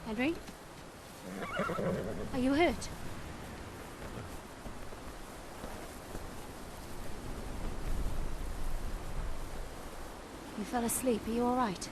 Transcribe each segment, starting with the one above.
Henry? Are you hurt? You fell asleep. Are you all right?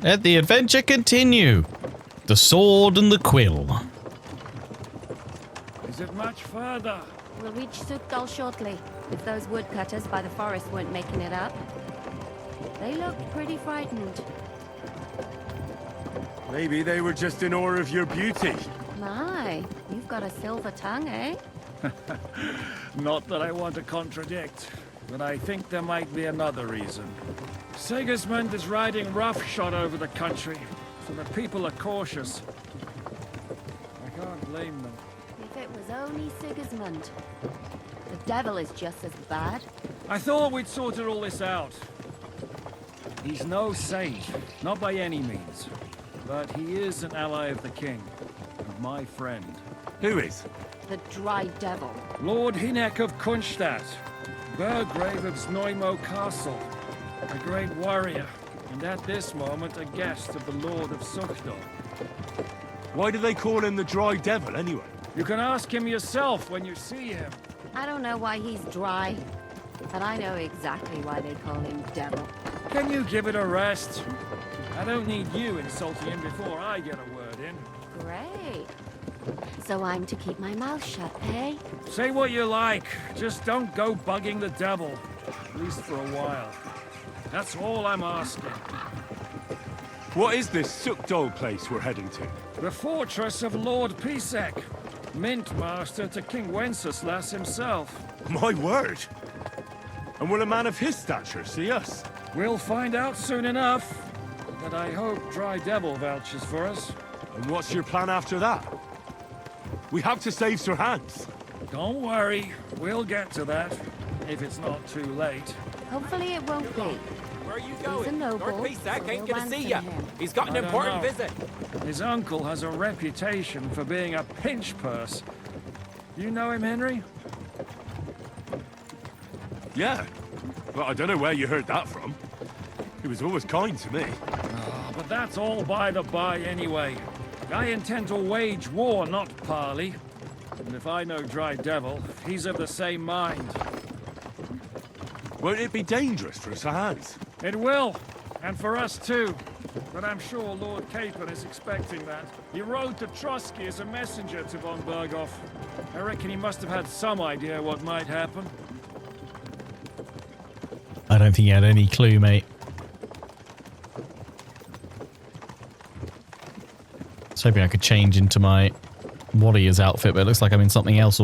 Let the adventure continue. The sword and the quill. Is it much further? We'll reach Suchdol shortly, if those woodcutters by the forest weren't making it up. They looked pretty frightened. Maybe they were just in awe of your beauty. My, you've got a silver tongue, eh? Not that I want to contradict, but I think there might be another reason. Sigismund is riding roughshod over the country, so the people are cautious. I can't blame them. If it was only Sigismund. The devil is just as bad. I thought we'd sorted all this out. He's no sage, not by any means. But he is an ally of the king, and my friend. Who is? The dry devil. Lord Hynek of Kunstadt, Margrave of Znojmo Castle, a great warrior, and at this moment a guest of the Lord of Suchdol. Why do they call him the Dry Devil, anyway? You can ask him yourself when you see him. I don't know why he's dry, but I know exactly why they call him devil. Can you give it a rest? I don't need you insulting him before I get a word in. Great. So I'm to keep my mouth shut, eh? Say what you like, just don't go bugging the devil. At least for a while. That's all I'm asking. What is this Suchdol place we're heading to? The fortress of Lord Pisek, Mint Master to King Wenceslas himself. My word! And will a man of his stature see us? We'll find out soon enough. But I hope Dry Devil vouches for us. And what's your plan after that? We have to save Sir Hans. Don't worry, we'll get to that, if it's not too late. Hopefully it won't be. Where are you He's a going? noble, Lord Pisek so ain't we'll gonna see ya. ransom him. He's got an I don't important know. visit. His uncle has a reputation for being a pinch purse. You know him, Henry? Yeah. Well, I don't know where you heard that from. He was always kind to me. But that's all by the by anyway. I intend to wage war, not parley. And if I know Dry Devil, he's of the same mind. Won't it be dangerous for Sir Hans? It will, and for us too. But I'm sure Lord Capon is expecting that. He rode to Trotsky as a messenger to von Berghoff. I reckon he must have had some idea what might happen. I don't think he had any clue, mate. I was hoping I could change into my warrior's outfit, but it looks like I'm in something else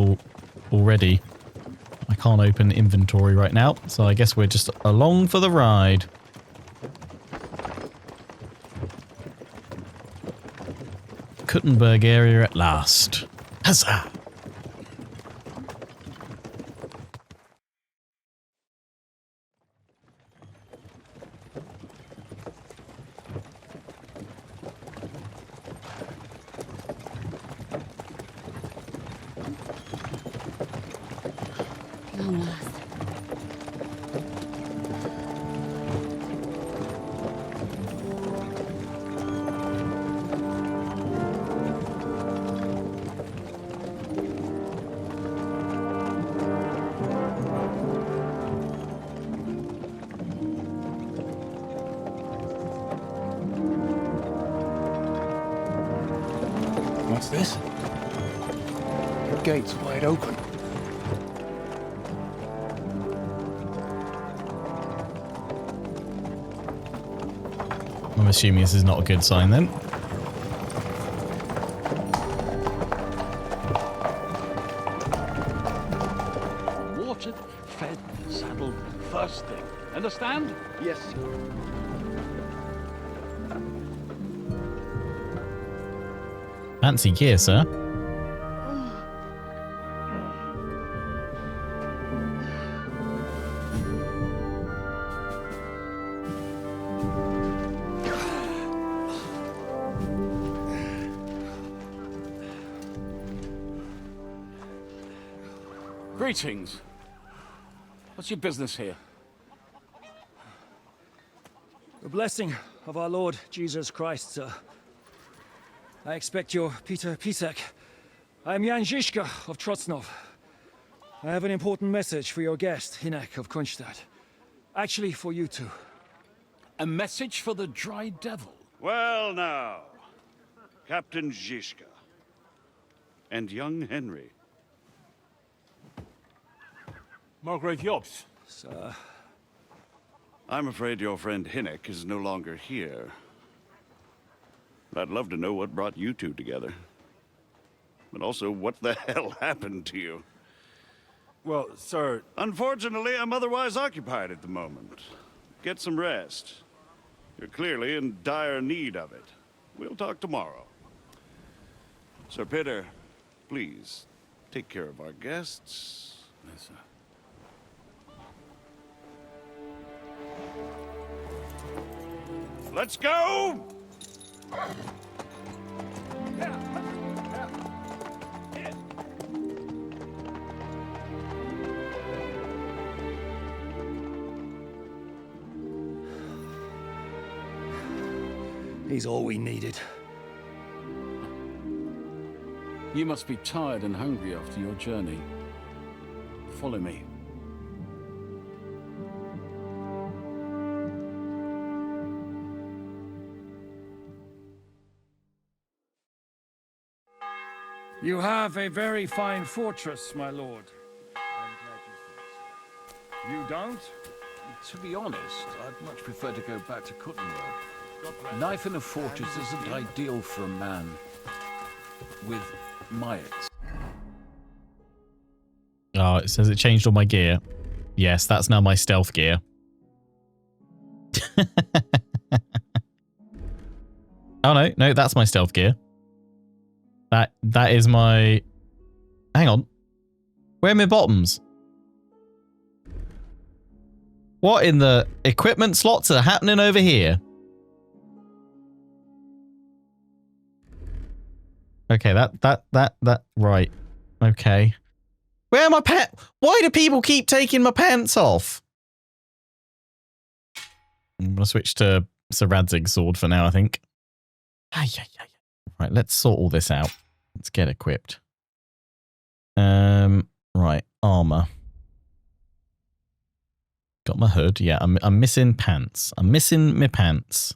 already. I can't open inventory right now, so I guess we're just along for the ride. Kuttenberg area at last. Huzzah! Long last. gates wide open. I'm assuming this is not a good sign then. Watered, fed, saddled, first thing. Understand? Yes, sir. Fancy gear, sir. Greetings. What's your business here? The blessing of our Lord Jesus Christ, sir. I expect you're Peter Pisek. I am Jan Žižka of Trocnov. I have an important message for your guest, Hinek of Kronstadt. Actually, for you two. A message for the Dry Devil? Well now, Captain Žižka and young Henry. Margrave Jobst. Sir, I'm afraid your friend Hinek is no longer here. I'd love to know what brought you two together. But also, what the hell happened to you? Well, sir, Unfortunately, I'm otherwise occupied at the moment. Get some rest. You're clearly in dire need of it. We'll talk tomorrow. Sir Peter, please, take care of our guests. Yes, sir. Let's go! he's all we needed. You must be tired and hungry after your journey. Follow me. You have a very fine fortress, my lord. You don't? To be honest, I'd much prefer to go back to Kuttenberg. Life in a fortress isn't ideal for a man with Myers. Oh, it says it changed all my gear. Yes, that's now my stealth gear. Oh no, that's my stealth gear. That is my... Hang on. Where are my bottoms? What in the equipment slots are happening over here? Okay, that, right. Okay. Where are my pants? Why do people keep taking my pants off? I'm gonna switch to Sir Radzig's sword for now, I think. Right, let's sort all this out. Let's get equipped. Right, armor. Got my hood. Yeah, I'm missing pants. I'm missing my pants.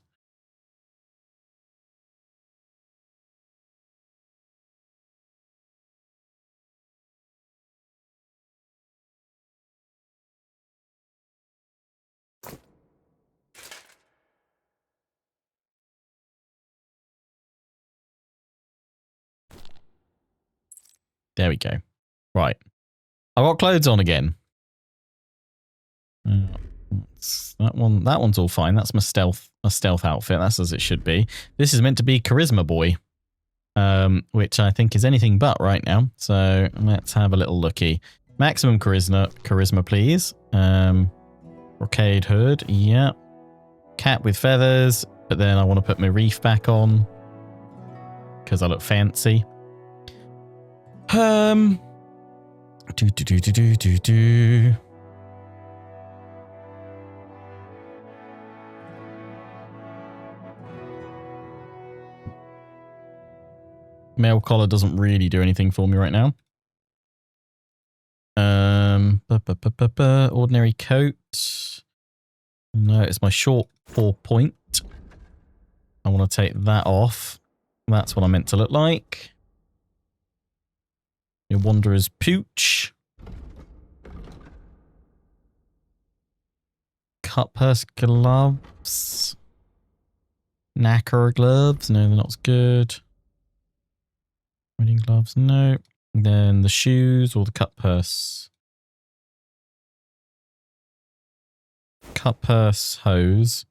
There we go. Right. I got clothes on again. That one's all fine. That's my stealth outfit. That's as it should be. This is meant to be Charisma Boy, which I think is anything but right now. So let's have a little looky. Maximum charisma, please. Brocade hood, yeah. Cap with feathers, but then I want to put my reef back on because I look fancy. Do. Mail collar doesn't really do anything for me right now. Ordinary coat. No, it's my short 4-point. I want to take that off. That's what I meant to look like. Your Wanderer's Pooch. Cut purse gloves. Knacker gloves. No, they're not as good. Wedding gloves. No. Then the shoes or the cut purse. Cut purse hose.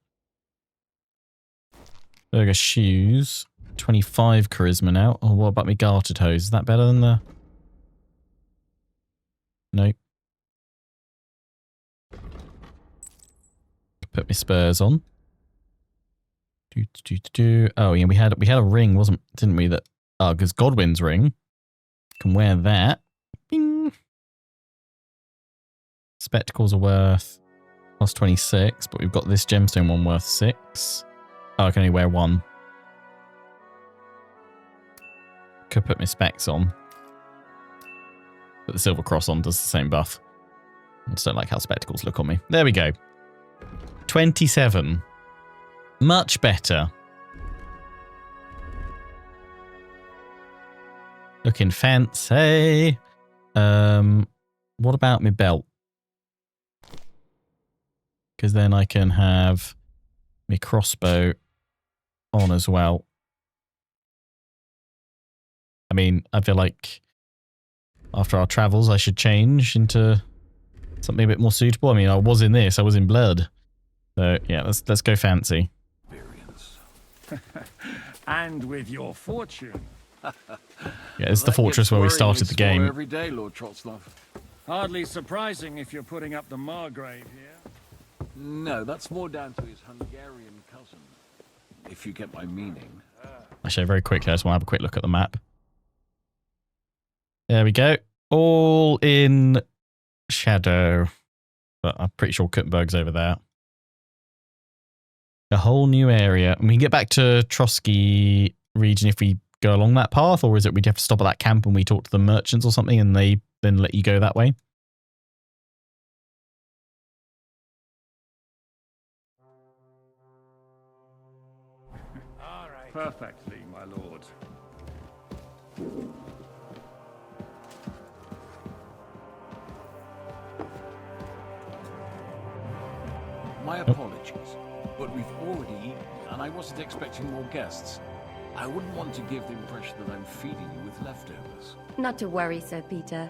Burger shoes. 25 charisma now. Oh, what about me gartered hose? Is that better than the... Nope. Put my spurs on. Oh yeah, we had a ring, didn't we? That because Godwin's ring. Can wear that. Bing. Spectacles are worth plus 26, but we've got this gemstone one worth 6. Oh, I can only wear one. Could put my specs on. Put the silver cross on, does the same buff. I just don't like how spectacles look on me. There we go. 27. Much better. Looking fancy. What about my belt? Because then I can have my crossbow on as well. I mean, I feel like after our travels, I should change into something a bit more suitable. I mean, I was in this, I was in blood. So yeah, let's go fancy. And with your fortune. Yeah, it's the fortress where we started the game. Every day, Lord Trotslov. Hardly surprising if you're putting up the Margrave here. No, that's more down to his Hungarian cousin, if you get my meaning. Actually, very quickly, I just want to have a quick look at the map. There we go. All in shadow. But I'm pretty sure Kuttenberg's over there. A whole new area. And we can get back to Trotsky region if we go along that path, or is it we'd have to stop at that camp and we talk to the merchants or something and they then let you go that way? All right. Perfectly, my lord. My apologies, but we've already eaten, and I wasn't expecting more guests. I wouldn't want to give the impression that I'm feeding you with leftovers. Not to worry, Sir Peter.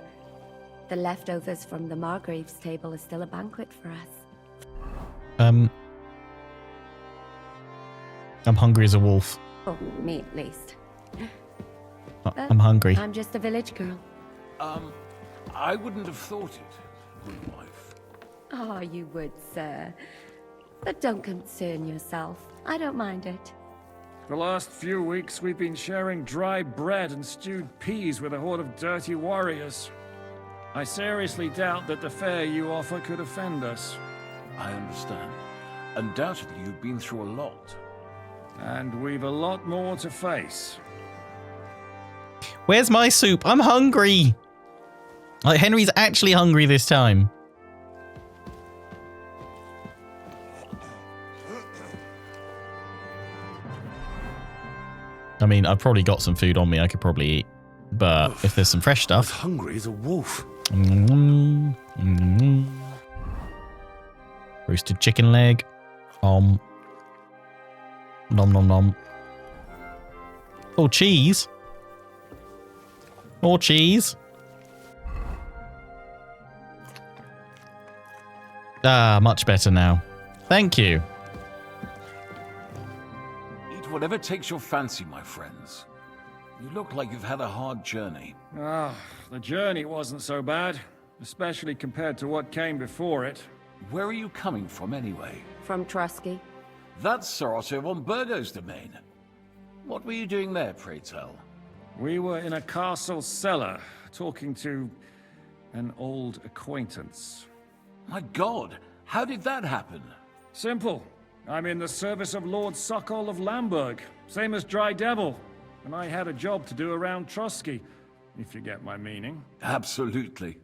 The leftovers from the Margrave's table is still a banquet for us. I'm hungry as a wolf. Oh, me at least. I'm hungry. I'm just a village girl. I wouldn't have thought it, good wife. Oh, you would, sir. But don't concern yourself. I don't mind it. The last few weeks we've been sharing dry bread and stewed peas with a horde of dirty warriors. I seriously doubt that the fare you offer could offend us. I understand. Undoubtedly, you've been through a lot. And we've a lot more to face. Where's my soup? I'm hungry. Like, Henry's actually hungry this time. I mean, I've probably got some food on me I could probably eat. But if there's some fresh stuff... Hungry as a wolf. Roasted chicken leg. Nom nom nom. Oh, cheese. More cheese. Ah, much better now. Thank you. Eat whatever takes your fancy, my friends. You look like you've had a hard journey. Ah, the journey wasn't so bad, especially compared to what came before it. Where are you coming from, anyway? From Trotsky. That's Sir Otto von Burgo's domain. What were you doing there, pray tell? We were in a castle cellar, talking to an old acquaintance. My God, how did that happen? Simple. I'm in the service of Lord Suchdol of Lamberg, same as Dry Devil. And I had a job to do around Trotsky, if you get my meaning. Absolutely.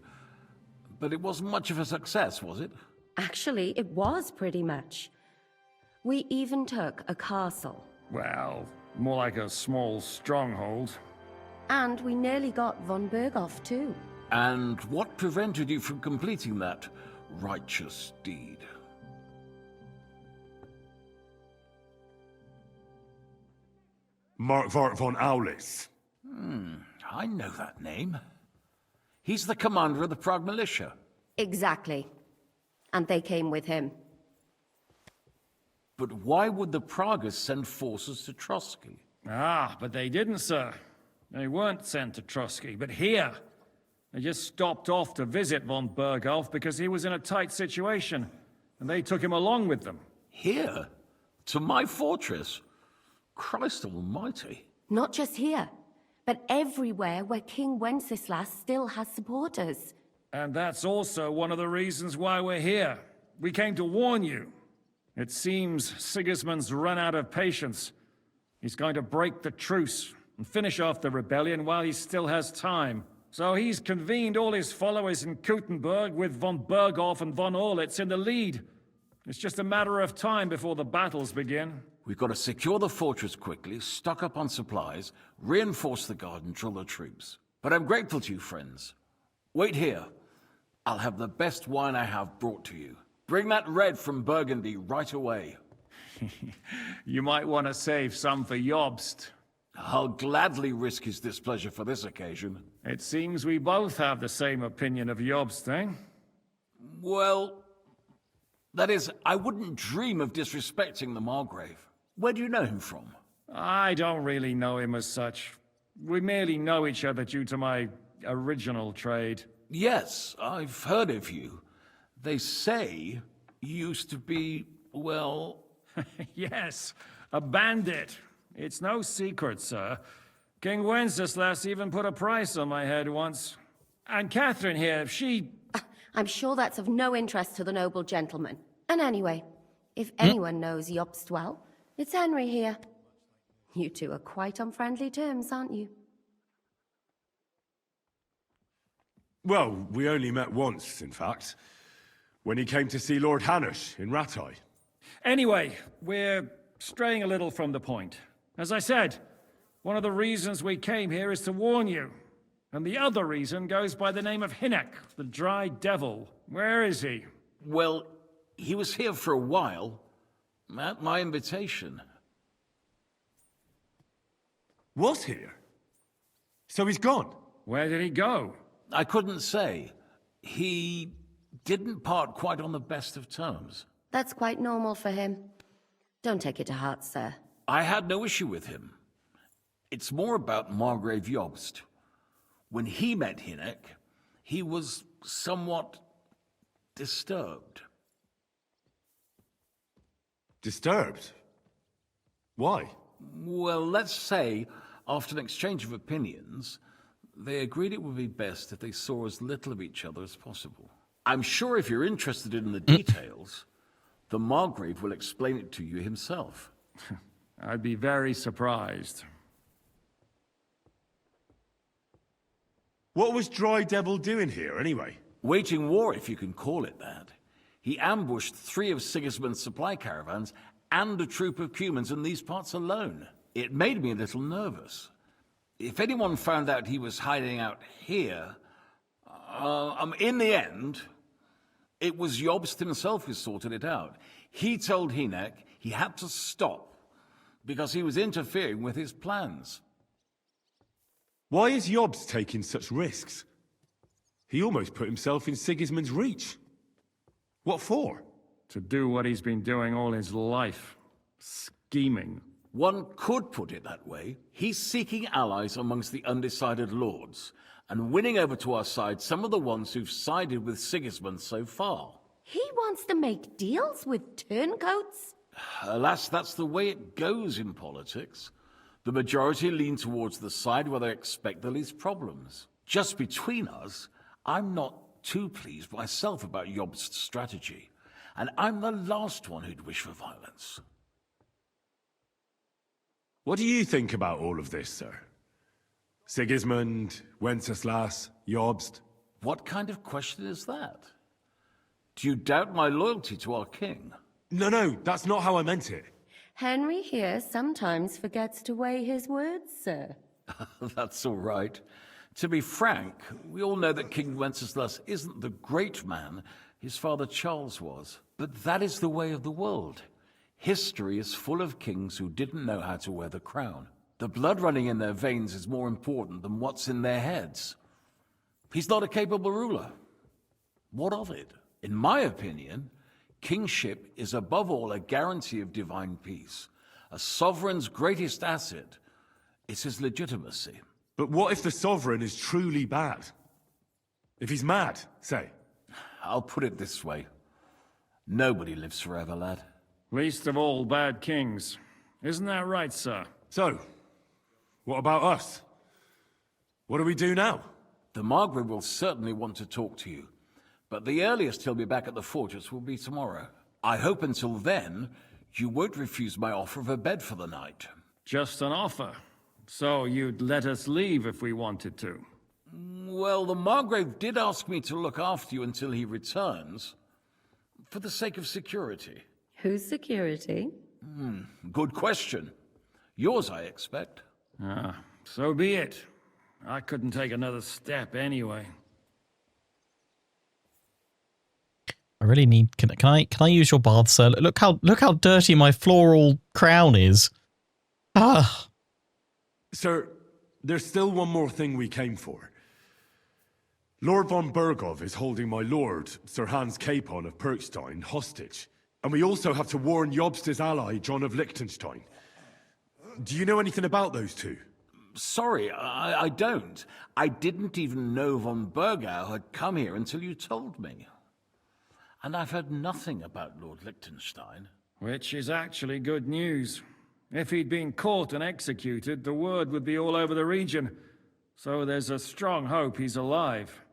But it wasn't much of a success, was it? Actually, it was pretty much. We even took a castle. Well, more like a small stronghold. And we nearly got von Berghoff, too. And what prevented you from completing that righteous deed? Markvart von Aulis. I know that name. He's the commander of the Prague militia. Exactly. And they came with him. But why would the Praguers send forces to Trotsky? Ah, but they didn't, sir. They weren't sent to Trotsky, but here. They just stopped off to visit von Berghoff because he was in a tight situation, and they took him along with them. Here? To my fortress? Christ almighty. Not just here, but everywhere where King Wenceslas still has supporters. And that's also one of the reasons why we're here. We came to warn you. It seems Sigismund's run out of patience. He's going to break the truce and finish off the rebellion while he still has time. So he's convened all his followers in Kuttenberg with von Berghoff and von Orlitz in the lead. It's just a matter of time before the battles begin. We've got to secure the fortress quickly, stock up on supplies, reinforce the guard and drill the troops. But I'm grateful to you, friends. Wait here. I'll have the best wine I have brought to you. Bring that red from Burgundy right away. You might want to save some for Jobst. I'll gladly risk his displeasure for this occasion. It seems we both have the same opinion of Jobst, eh? Well, that is, I wouldn't dream of disrespecting the Margrave. Where do you know him from? I don't really know him as such. We merely know each other due to my original trade. Yes, I've heard of you. They say you used to be, well... Yes, a bandit. It's no secret, sir. King Wenceslas even put a price on my head once. And Catherine here, she... I'm sure that's of no interest to the noble gentleman. And anyway, if anyone knows Jobst well, it's Henry here. You two are quite on friendly terms, aren't you? Well, we only met once, in fact. When he came to see Lord Hanush in Rattay. Anyway, we're straying a little from the point. As I said, one of the reasons we came here is to warn you. And the other reason goes by the name of Hinek, the Dry Devil. Where is he? Well, he was here for a while, at my invitation. Was here? So he's gone? Where did he go? I couldn't say. He didn't part quite on the best of terms. That's quite normal for him. Don't take it to heart, sir. I had no issue with him. It's more about Margrave Jobst. When he met Hinek, he was somewhat disturbed. Disturbed? Why? Well, let's say, after an exchange of opinions, they agreed it would be best if they saw as little of each other as possible. I'm sure if you're interested in the details, the Margrave will explain it to you himself. I'd be very surprised. What was Dry Devil doing here, anyway? Waging war, if you can call it that. He ambushed 3 of Sigismund's supply caravans and a troop of Cumans in these parts alone. It made me a little nervous. If anyone found out he was hiding out here... in the end, it was Jobst himself who sorted it out. He told Hinek he had to stop because he was interfering with his plans. Why is Jobst taking such risks? He almost put himself in Sigismund's reach. What for? To do what he's been doing all his life. Scheming. One could put it that way. He's seeking allies amongst the undecided lords, and winning over to our side some of the ones who've sided with Sigismund so far. He wants to make deals with turncoats? Alas, that's the way it goes in politics. The majority lean towards the side where they expect the least problems. Just between us, I'm not too pleased myself about Jobst's strategy, and I'm the last one who'd wish for violence. What do you think about all of this, sir? Sigismund, Wenceslas, Jobst? What kind of question is that? Do you doubt my loyalty to our king? No, that's not how I meant it. Henry here sometimes forgets to weigh his words, sir. That's all right. To be frank, we all know that King Wenceslas isn't the great man his father Charles was. But that is the way of the world. History is full of kings who didn't know how to wear the crown. The blood running in their veins is more important than what's in their heads. He's not a capable ruler. What of it? In my opinion, kingship is above all a guarantee of divine peace. A sovereign's greatest asset is his legitimacy. But what if the sovereign is truly bad? If he's mad, say? I'll put it this way. Nobody lives forever, lad. Least of all bad kings. Isn't that right, sir? So, what about us? What do we do now? The Margrave will certainly want to talk to you, but the earliest he'll be back at the fortress will be tomorrow. I hope until then, you won't refuse my offer of a bed for the night. Just an offer. So you'd let us leave if we wanted to? Well, the Margrave did ask me to look after you until he returns, for the sake of security. Whose security? Good question. Yours, I expect. Ah, so be it. I couldn't take another step anyway. I really need. Can I use your bath, sir? Look how dirty my floral crown is. Ah. Sir, there's still one more thing we came for. Lord von Bergov is holding my lord, Sir Hans Capon of Perkstein, hostage. And we also have to warn Jobst's ally, John of Liechtenstein. Do you know anything about those two? Sorry, I don't. I didn't even know von Bergau had come here until you told me. And I've heard nothing about Lord Liechtenstein. Which is actually good news. If he'd been caught and executed, the word would be all over the region. So there's a strong hope he's alive.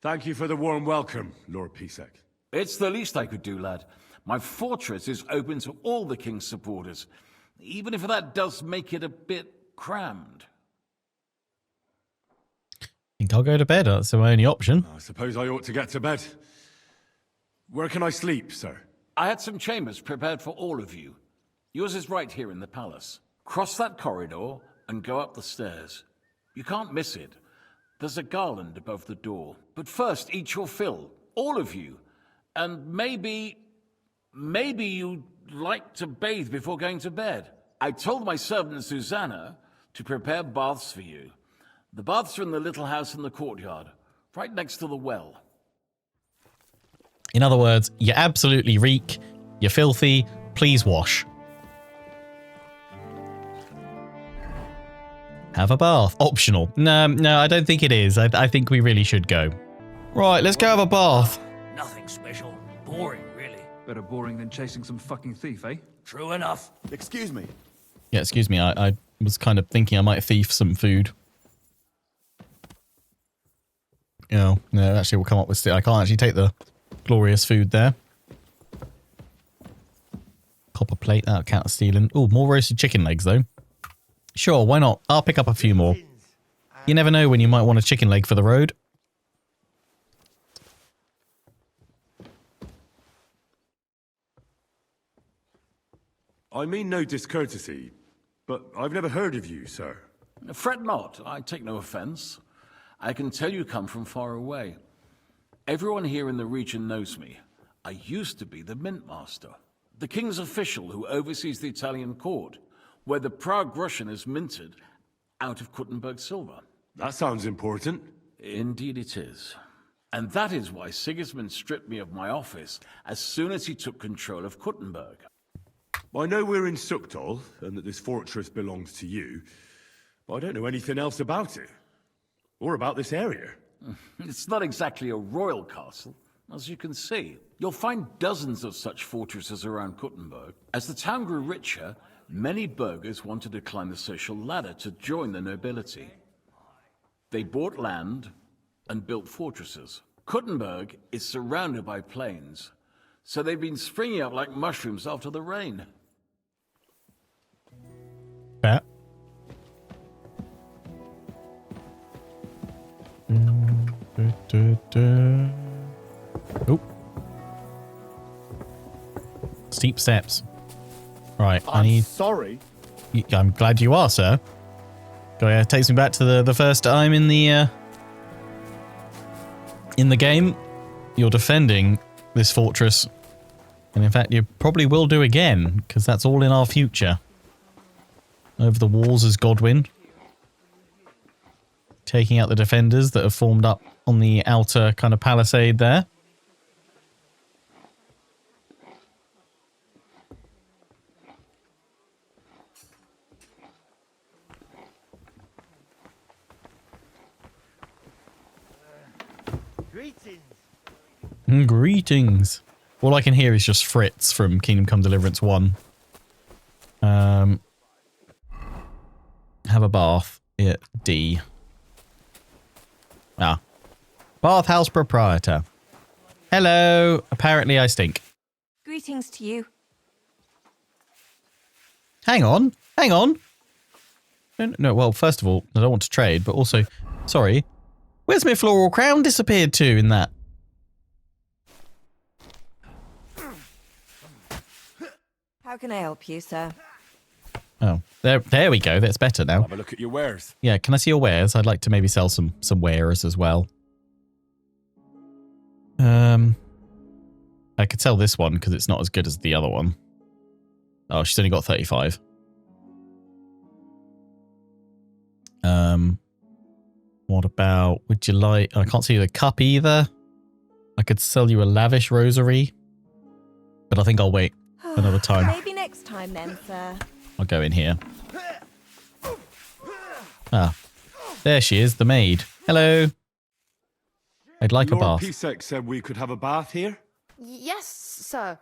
Thank you for the warm welcome, Lord Pisek. It's the least I could do, lad. My fortress is open to all the king's supporters, even if that does make it a bit crammed. I think I'll go to bed. That's my only option. I suppose I ought to get to bed. Where can I sleep, sir? I had some chambers prepared for all of you. Yours is right here in the palace. Cross that corridor and go up the stairs. You can't miss it. There's a garland above the door. But first, eat your fill. All of you. And maybe you'd like to bathe before going to bed. I told my servant Susanna to prepare baths for you. The baths are in the little house in the courtyard, right next to the well. In other words, you absolutely reek. You're filthy. Please wash. Have a bath. Optional. No, I don't think it is. I think we really should go. Right, let's go have a bath. Nothing special. Boring, really. Better boring than chasing some fucking thief, eh? True enough. Excuse me. Yeah, excuse me. I was kind of thinking I might thief some food. Oh, no, actually we'll come up with... I can't actually take the glorious food there. Copper plate, that'll count as stealing. Oh, more roasted chicken legs, though. Sure, why not? I'll pick up a few more. You never know when you might want a chicken leg for the road. I mean no discourtesy, but I've never heard of you, sir. Fret not, I take no offense. I can tell you come from far away. Everyone here in the region knows me. I used to be the mint master, the king's official who oversees the Italian court, where the Prague Russian is minted out of Kuttenberg silver. That sounds important. Indeed it is. And that is why Sigismund stripped me of my office as soon as he took control of Kuttenberg. I know we're in Suchdol, and that this fortress belongs to you, but I don't know anything else about it. Or about this area. It's not exactly a royal castle, as you can see. You'll find dozens of such fortresses around Kuttenberg. As the town grew richer, many burghers wanted to climb the social ladder to join the nobility. They bought land and built fortresses. Kuttenberg is surrounded by plains, so they've been springing up like mushrooms after the rain. Bet. Oh. Steep steps. Right, I need... Sorry, I'm glad you are, sir. It takes me back to the first time in the game. You're defending this fortress. And in fact, you probably will do again, because that's all in our future. Over the walls is Godwin. Taking out the defenders that have formed up on the outer kind of palisade there. Greetings. All I can hear is just Fritz from Kingdom Come Deliverance 1. Have a bath. Yeah, D. Ah. Bathhouse proprietor. Hello. Apparently I stink. Greetings to you. Hang on. Hang on. No, well, first of all, I don't want to trade, but also, sorry. Where's my floral crown disappeared to in that? How can I help you, sir? Oh, there we go. That's better now. Have a look at your wares. Yeah, can I see your wares? I'd like to maybe sell some wares as well. I could sell this one because it's not as good as the other one. Oh, she's only got 35. What about, would you like, I can't see the cup either. I could sell you a lavish rosary, but I think I'll wait another time. Maybe next time then, sir. I'll go in here. Ah, there she is, the maid. Hello. I'd like a Lord bath. Pisek said we could have a bath here. Yes, sir.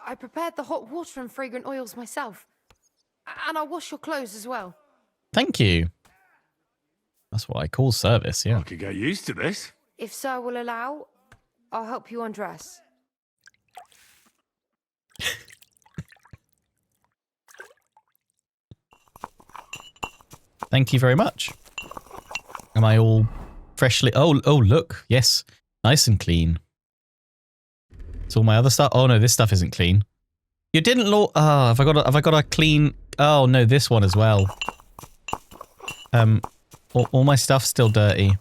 I prepared the hot water and fragrant oils myself. And I'll wash your clothes as well. Thank you. That's what I call service, yeah. I could get used to this. If sir will allow, I'll help you undress. Thank you very much. Am I all freshly... Oh, look. Yes. Nice and clean. It's all my other stuff. Oh, no, this stuff isn't clean. You didn't have I got a clean... Oh, no, this one as well. All my stuff's still dirty.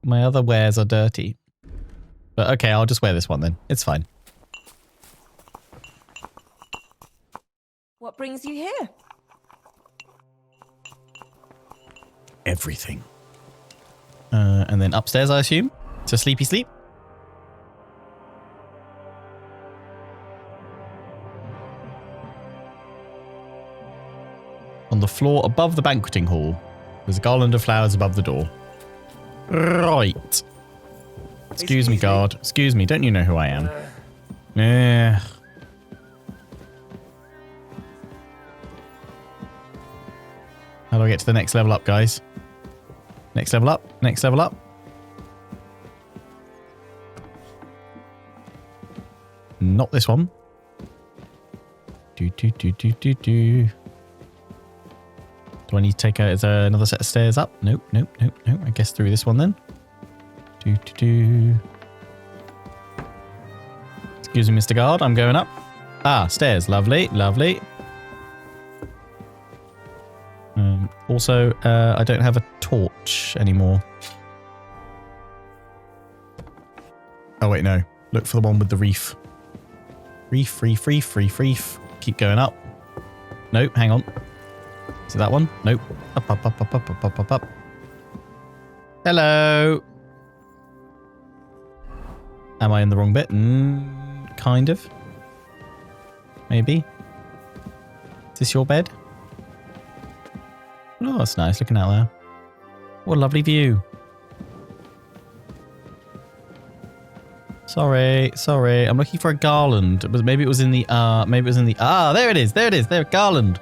My other wares are dirty. But okay, I'll just wear this one then. It's fine. What brings you here? Everything. And then upstairs, I assume? To sleepy sleep? On the floor above the banqueting hall, there's a garland of flowers above the door. Right. Excuse me, guard. Excuse me, don't you know who I am? Yeah. How do I get to the next level up, guys? Next level up. Next level up. Not this one. Do. Do I need to take out another set of stairs up? Nope. I guess through this one then. Do. Excuse me, Mr. Guard. I'm going up. Ah, stairs. Lovely. Also, I don't have a torch anymore. Oh, wait, no. Look for the one with the reef. Reef. Keep going up. Nope, hang on. Is it that one? Nope. Up. Hello. Am I in the wrong bit? Kind of. Maybe. Is this your bed? Oh, that's nice looking out there. What a lovely view. Sorry. I'm looking for a garland. But maybe it was in the there it is. There, garland.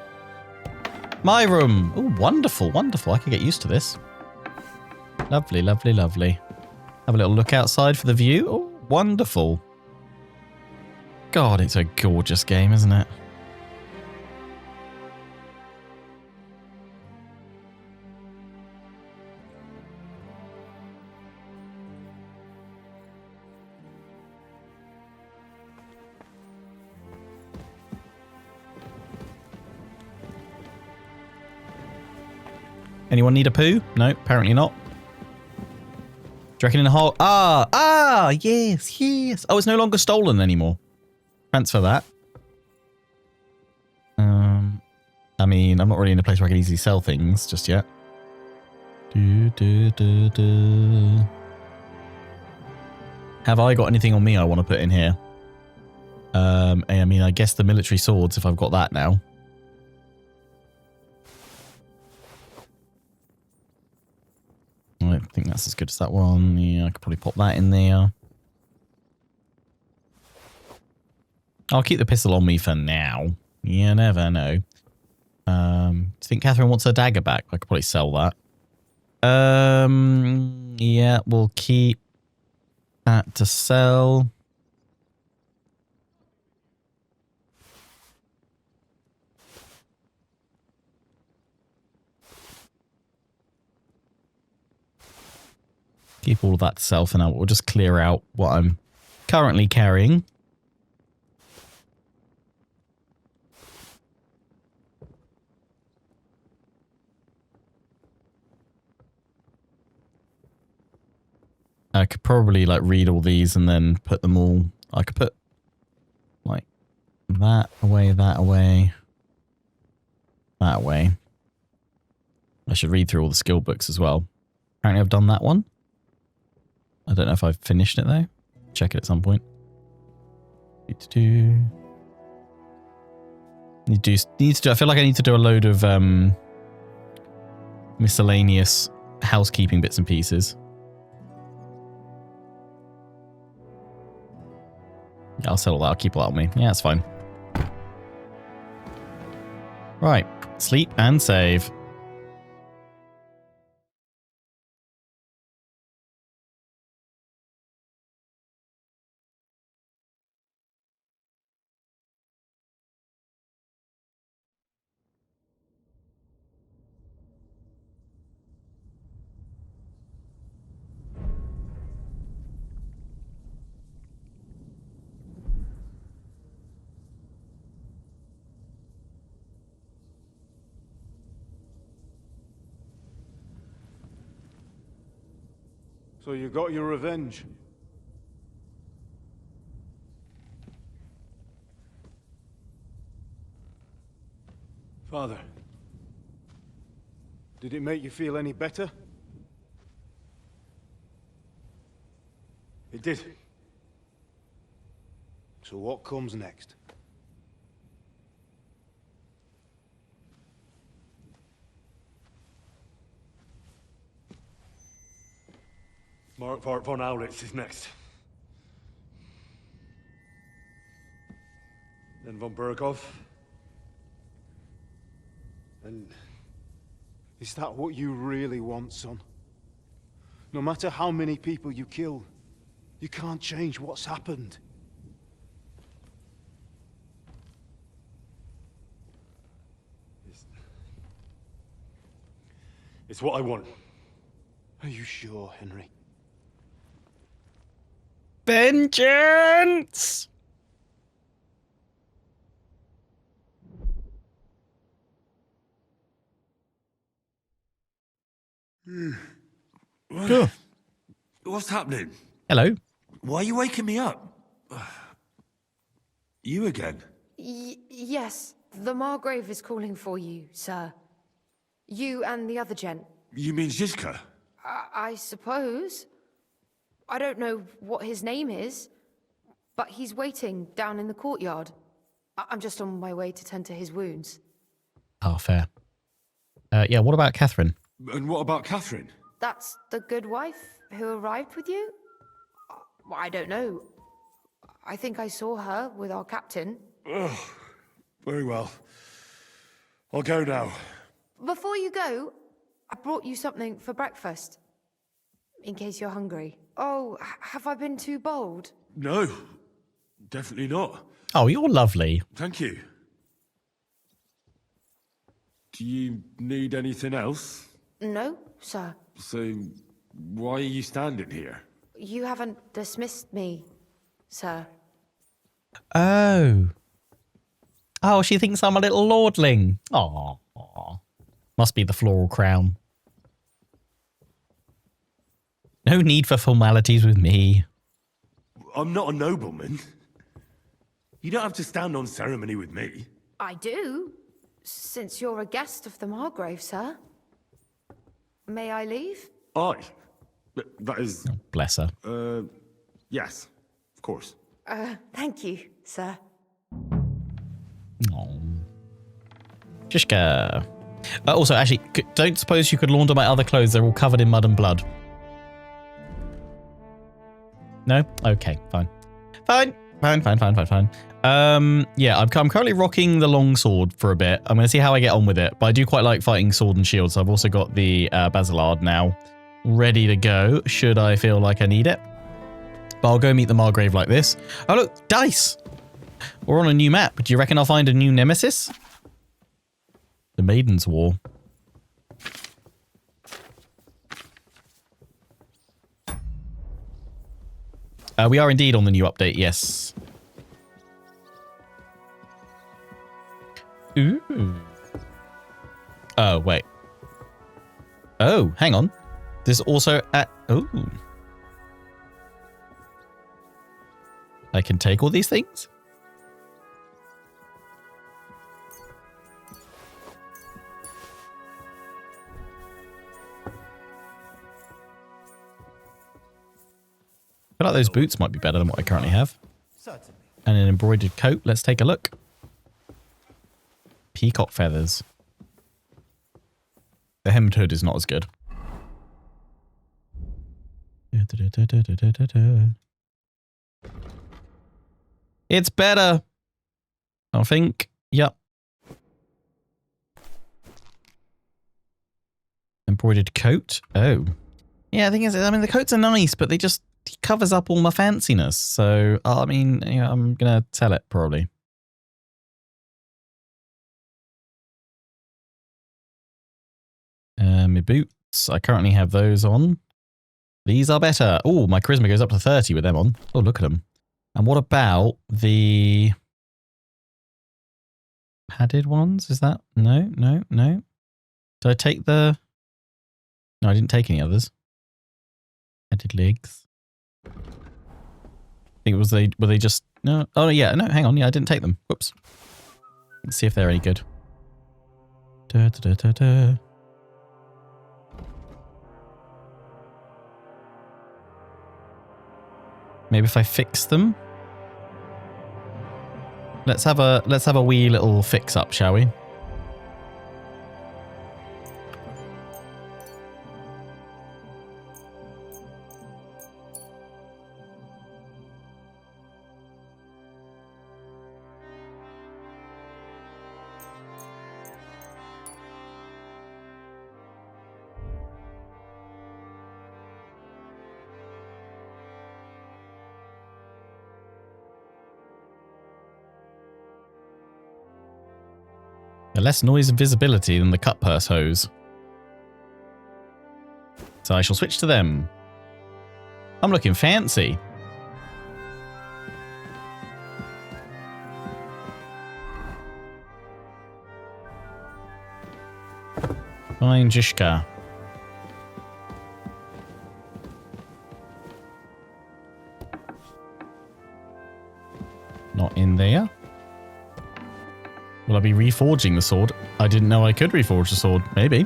My room. Oh, wonderful. I could get used to this. Lovely. Have a little look outside for the view. Oh, wonderful. God, it's a gorgeous game, isn't it? Anyone need a poo? No, apparently not. Do you reckon in a hole? Yes, yes. Oh, it's no longer stolen anymore. Transfer that. I mean, I'm not really in a place where I can easily sell things just yet. Have I got anything on me I want to put in here? I mean, I guess the military swords, if I've got that now. I think that's as good as that one. Yeah, I could probably pop that in there. I'll keep the pistol on me for now. You never know. Do you think Catherine wants her dagger back? I could probably sell that. Yeah, we'll keep that to sell. Keep all of that to sell for now. We'll just clear out what I'm currently carrying. I could probably like read all these and then put them all. I could put like that away, that away, that away. I should read through all the skill books as well. Apparently I've done that one. I don't know if I've finished it though. Check it at some point. Need to do. I feel like I need to do a load of miscellaneous housekeeping bits and pieces. Yeah, I'll settle that. I'll keep all that on me. Yeah, that's fine. Right. Sleep and save. So you got your revenge? Father, did it make you feel any better? It did. So what comes next? Mark von Aulitz is next. Then von Burgov. And is that what you really want, son? No matter how many people you kill, you can't change what's happened. It's what I want. Are you sure, Henry? Vengeance! Cool. What's happening? Hello. Why are you waking me up? You again? Yes, the Margrave is calling for you, sir. You and the other gent. You mean Zizka? I suppose. I don't know what his name is, but he's waiting down in the courtyard. I'm just on my way to tend to his wounds. Oh, fair. Yeah, what about Catherine? And what about Catherine? That's the good wife who arrived with you? I don't know. I think I saw her with our captain. Ugh. Very well. I'll go now. Before you go, I brought you something for breakfast. In case you're hungry. Oh, have I been too bold? No, definitely not. Oh, you're lovely. Thank you. Do you need anything else? No, sir. So, why are you standing here? You haven't dismissed me, sir. Oh. Oh, she thinks I'm a little lordling. Aw. Must be the floral crown. No need for formalities with me. I'm not a nobleman. You don't have to stand on ceremony with me. I do, since you're a guest of the Margrave, sir. May I leave? Aye. That is... Oh, bless her. Yes, of course. Thank you, sir. Oh. Shishka. Also, actually, don't suppose you could launder my other clothes. They're all covered in mud and blood. No? Okay, fine. Fine. Yeah, I'm currently rocking the longsword for a bit. I'm going to see how I get on with it. But I do quite like fighting sword and shield. So I've also got the Basilard now ready to go, should I feel like I need it. But I'll go meet the Margrave like this. Oh, look, dice. We're on a new map. Do you reckon I'll find a new nemesis? The Maiden's War. We are indeed on the new update, yes. Ooh. Oh, wait. Oh, hang on. There's also a... Oh. I can take all these things? I feel like those boots might be better than what I currently have. And an embroidered coat. Let's take a look. Peacock feathers. The hemmed hood is not as good. It's better. I think. Yep. Embroidered coat. Oh. Yeah, the thing is, I mean, the coats are nice, but they just covers up all my fanciness. So, I mean, you know, I'm going to sell it probably. My boots. I currently have those on. These are better. Oh, my charisma goes up to 30 with them on. Oh, look at them. And what about the padded ones? Is that? No. Did I take the... No, I didn't take any others. Padded legs. I think it was they... Were they just... No. Oh, yeah. No, hang on. Yeah, I didn't take them. Whoops. Let's see if they're any good. Maybe if I fix them. Let's have a wee little fix up, shall we? Less noise and visibility than the cut purse hose. So I shall switch to them. I'm looking fancy. Fine, Jishka. Not in there. Will I be reforging the sword? I didn't know I could reforge the sword. Maybe.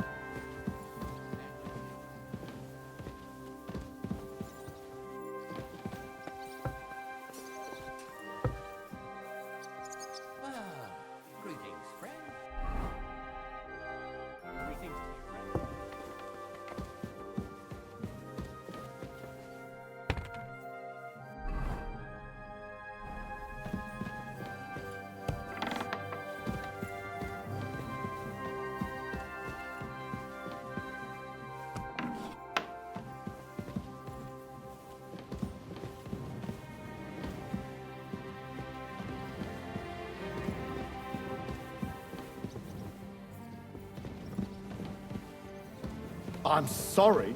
I'm sorry.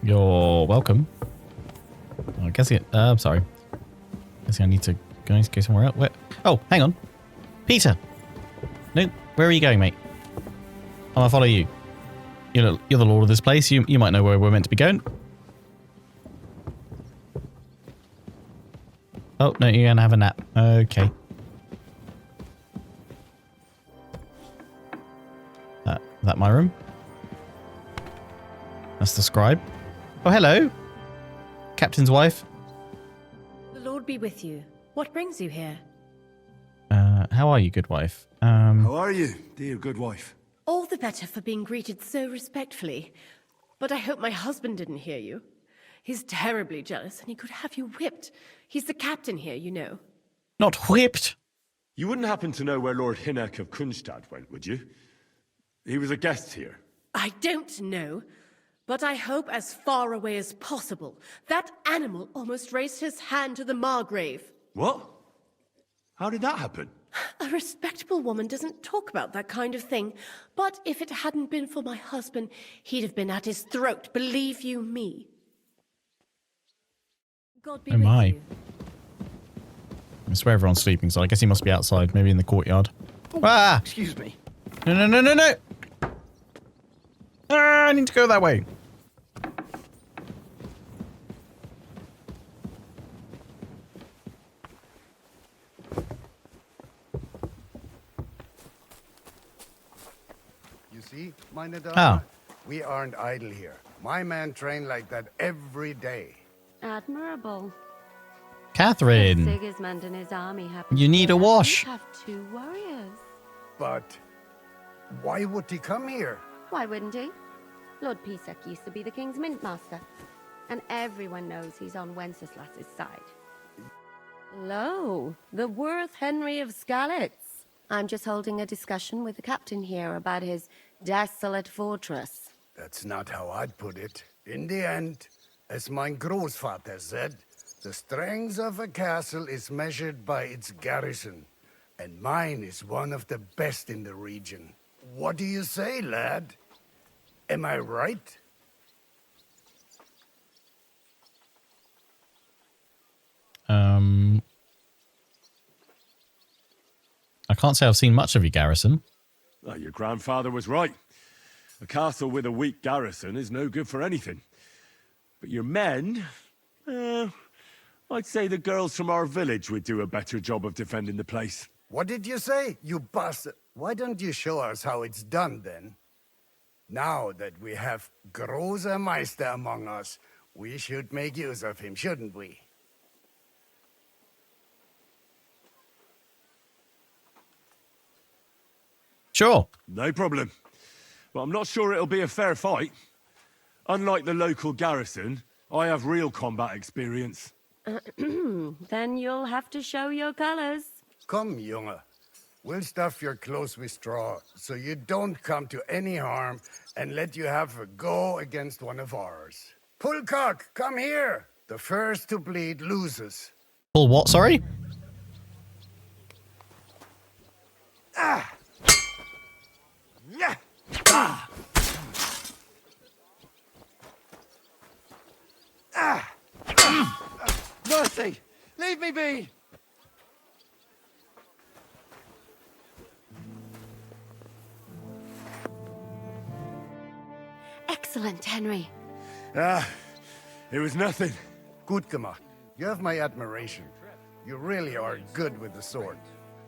You're welcome. I guess it. I'm sorry. Guess I need to go somewhere else. Where? Oh, hang on, Peter. No, where are you going, mate? I'm gonna follow you. You're the lord of this place. You might know where we're meant to be going. Oh, no, you're going to have a nap. Okay. Is that my room? That's the scribe. Oh, hello. Captain's wife. The Lord be with you. What brings you here? How are you, good wife? How are you, dear good wife? All the better for being greeted so respectfully. But I hope my husband didn't hear you. He's terribly jealous and he could have you whipped. He's the captain here, you know. Not whipped. You wouldn't happen to know where Lord Hinnek of Kunstad went, would you? He was a guest here. I don't know, but I hope as far away as possible. That animal almost raised his hand to the Margrave. What? How did that happen? A respectable woman doesn't talk about that kind of thing. But if it hadn't been for my husband, he'd have been at his throat, believe you me. God be Oh with my. you. I swear everyone's sleeping, so I guess he must be outside, maybe in the courtyard. Ah! Excuse me. No, no, no, no, no! Ah, I need to go that way. You see, meine Dame, Oh. we aren't idle here. My man trained like that every day. Admirable. Catherine. Sigismund and his army happen You to need a have- wash. Have 2 warriors. But why would he come here? Why wouldn't he? Lord Pisek used to be the king's mint master, and everyone knows he's on Wenceslas's side. Lo, the worth Henry of Skalitz. I'm just holding a discussion with the captain here about his desolate fortress. That's not how I'd put it. In the end, as mein Großvater said, the strength of a castle is measured by its garrison, and mine is one of the best in the region. What do you say, lad? Am I right? I can't say I've seen much of your garrison. Oh, your grandfather was right. A castle with a weak garrison is no good for anything. But your men... I'd say the girls from our village would do a better job of defending the place. What did you say, you bastard? Why don't you show us how it's done, then? Now that we have Großer Meister among us, we should make use of him, shouldn't we? Sure. No problem. But I'm not sure it'll be a fair fight. Unlike the local garrison, I have real combat experience. Then you'll have to show your colors. Come, Junge. We'll stuff your clothes with straw, so you don't come to any harm, and let you have a go against one of ours. Pulcock, come here! The first to bleed loses. Pull what, sorry? Ah! Yeah! Ah! Ah! Mercy! Leave me be! Excellent, Henry. It was nothing. Gut gemacht. You have my admiration. You really are good with the sword.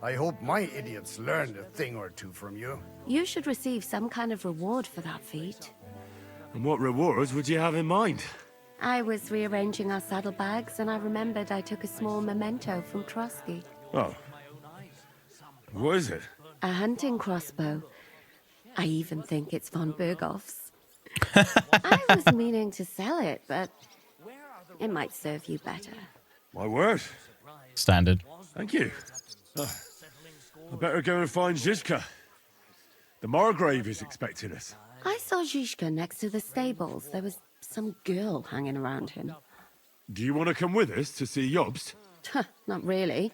I hope my idiots learned a thing or two from you. You should receive some kind of reward for that feat. And what rewards would you have in mind? I was rearranging our saddlebags, and I remembered I took a small memento from Trotsky. Oh. What is it? A hunting crossbow. I even think it's von Berghoff's. I was meaning to sell it, but it might serve you better. My word. Standard. Thank you. I better go and find Zizka. The Margrave is expecting us. I saw Zhishka next to the stables. There was some girl hanging around him. Do you want to come with us to see Jobst? Not really.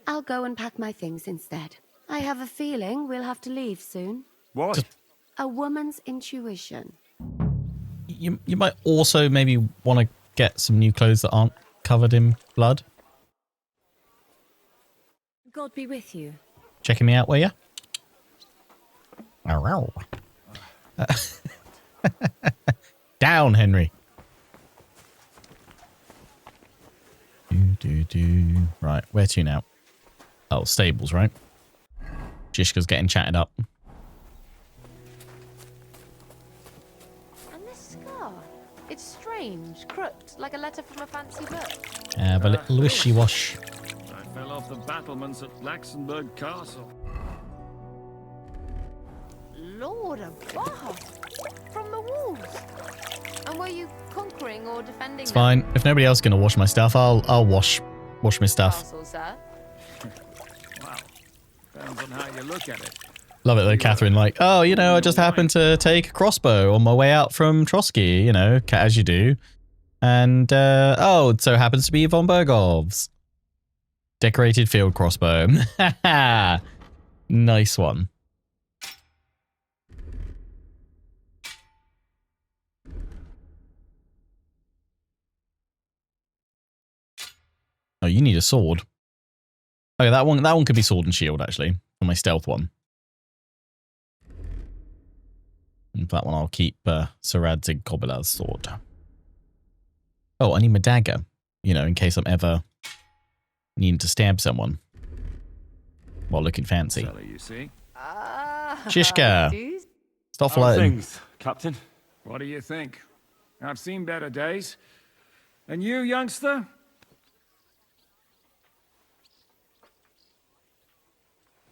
I'll go and pack my things instead. I have a feeling we'll have to leave soon. Why? A woman's intuition. You might also maybe want to get some new clothes that aren't covered in blood. God be with you. Checking me out, will ya? Down, Henry. Right, where to now? Oh, stables, right? Jishka's getting chatted up. And this scar? It's strange, crooked, like a letter from a fancy book. Have a little wishy-wash. I fell off the battlements at Laxenburg Castle. Lord above! From the walls! And were you conquering or defending It's fine. If nobody else is gonna wash my stuff, I'll wash my stuff. Castle, sir? Wow. Depends on how you look at it. Love it though, Catherine. Like, oh, you know, I just happened to take a crossbow on my way out from Trotsky. You know, as you do. And oh, it so happens to be von Bergov's decorated field crossbow. Nice one. Oh, you need a sword. Oh, that one could be sword and shield actually for my stealth one. And for that one, I'll keep Sir Radzig Kobyla's sword. Oh, I need my dagger, you know, in case I'm ever needing to stab someone while looking fancy. Sally, you see? Shishka, stop How flirting. things, Captain? What do you think? I've seen better days. And you, youngster?